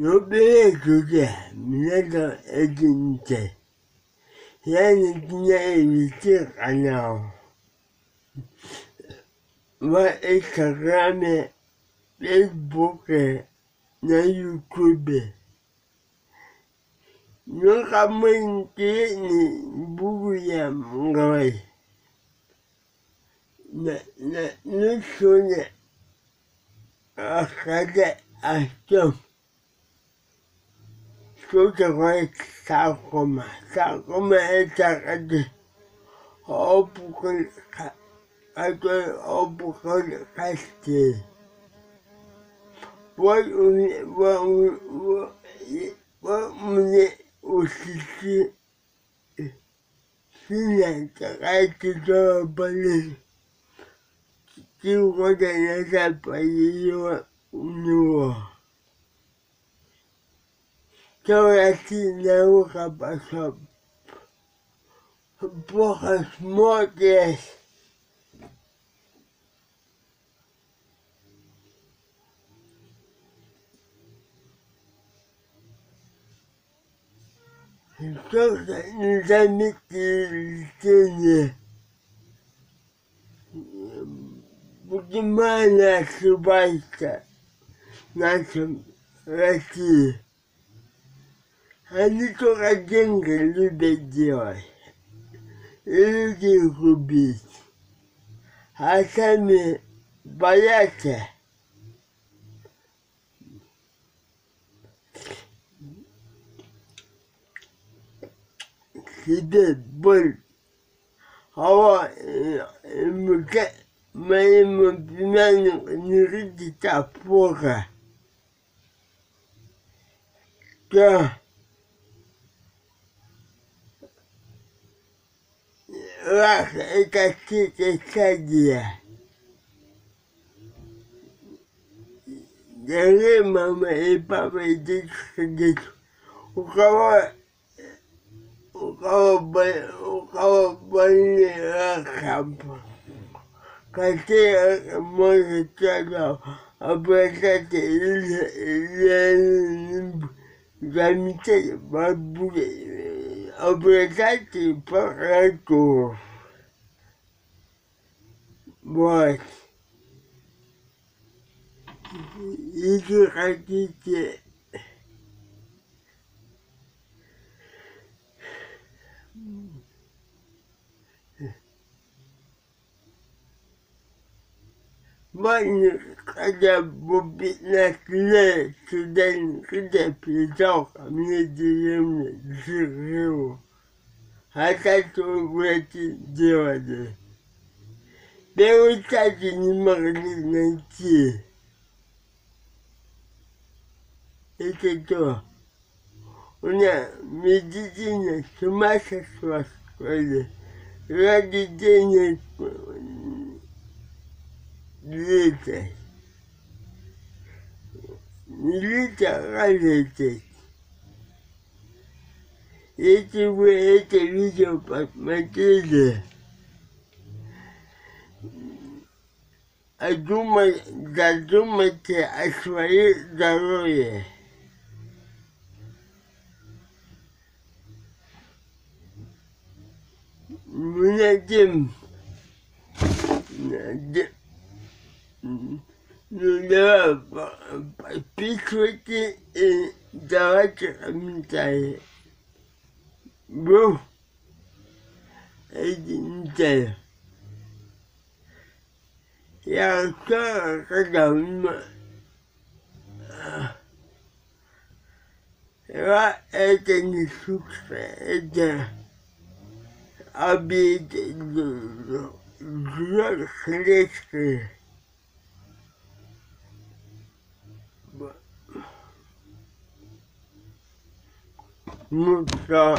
Здравствуйте, меня зовут Эдинте. Я начинаю вести канал в Инстаграме, Фейсбуке, на Ютубе. Но кому интересно, буду я говорить. Ну, сегодня рассказать о том, что такое саркома. Саркома — это опухоль, опухоль костей. Вот у меня у сестры сильная такая тяжелая болезнь. 3 года назад появилась у него. Говорите, наука пошла. Плохо смотришь. Что-то не заметили лечение. Максимально ошибается в нашем России. Они только деньги любят делать. И людей губить. А сами боятся. Себе боль. А вот моему племяннику не видит так плохо. Да. Рак — это третья стадия. Дорогие мама и папа, идите ходить. У кого больный раком, который может сразу обратиться или замечать обратиться в прокуратуру. Вот. Если хотите можно хотя бы 15 лет сюда приезжал ко мне в деревню, живу. А так что вы будете делать? Первый час не могли найти. Это то. У меня медицина с ума сошла, что ли. Ради денег летать. Не летать, а летать. Если вы это видео посмотрели, задумайте о своем здоровье. Меня давай подписывайтесь и давайте комментарии. Был Эдинте. Я скоро, когда это не шутка, это обид хлебкой. Ну что?